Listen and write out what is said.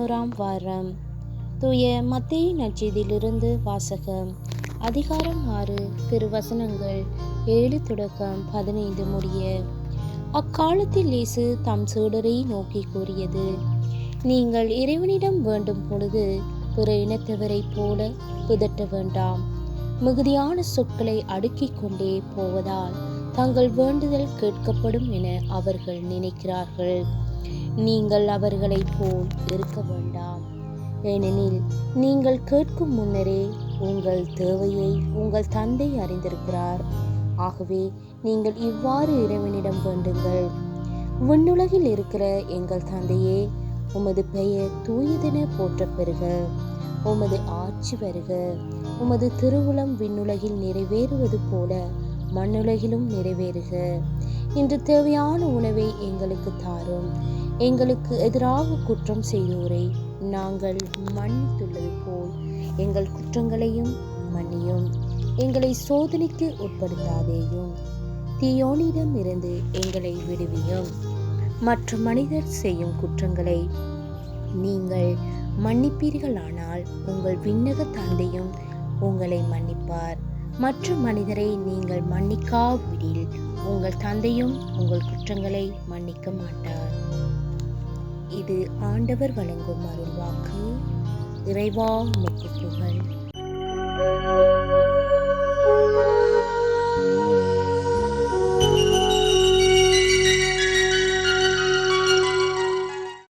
11ஆம் வாரம். தூய மத்தேயு நற்செய்தியிலிருந்து வாசகம். அதிகாரம் 6, திருவசனங்கள் 7 தொடக்கம் 15 முடிய. அக்காலத்தில் இயேசு தம் சீடரை நோக்கி கூறியது: நீங்கள் இறைவனிடம் வேண்டும் பொழுது பிற இனத்தவரைப் போல பிதற்ற வேண்டாம். மிகுதியான சொற்களை அடுக்கிக் கொண்டே போவதால் தங்கள் வேண்டுதல் கேட்கப்படும் என அவர்கள் நினைக்கிறார்கள். நீங்கள் அவர்களைப் போல் இருக்க வேண்டாம். ஏனெனில் நீங்கள் கேட்கும் முன்னரே உங்கள் தேவையை உங்கள் தந்தை அறிந்திருக்கிறார். ஆகவே நீங்கள் இவ்வாறு இறைவனிடம் வேண்டுங்கள்: விண்ணுலகில் இருக்கிற எங்கள் தந்தையே, உமது பெயர் தூயதென போற்றப் பெறுக. உமது ஆட்சி வருக. உமது திருவுளம் விண்ணுலகில் நிறைவேறுவது போல மண்ணுலகிலும் நிறைவேறுக. இன்று தேவையான உணவை எங்களுக்கு தாரும். எங்களுக்கு எதிராக குற்றம் செய்தோரை நாங்கள் மன்னித்துள்ளது போல் எங்கள் குற்றங்களையும் மன்னியும். எங்களை சோதனைக்கு உட்படுத்தாதேயும், தீயோனிடம் இருந்து எங்களை விடுவியும். மற்ற மனிதர் செய்யும் குற்றங்களை நீங்கள் மன்னிப்பீர்களானால் உங்கள் விண்ணக தந்தையும் உங்களை மன்னிப்பார். மற்ற மனிதரை நீங்கள் மன்னிக்காவிடில் உங்கள் தந்தையும் உங்கள் குற்றங்களை மன்னிக்க மாட்டார். இது ஆண்டவர் வழங்கும் அருள்வாக்கு. இறைவா உமக்கு புகழ்.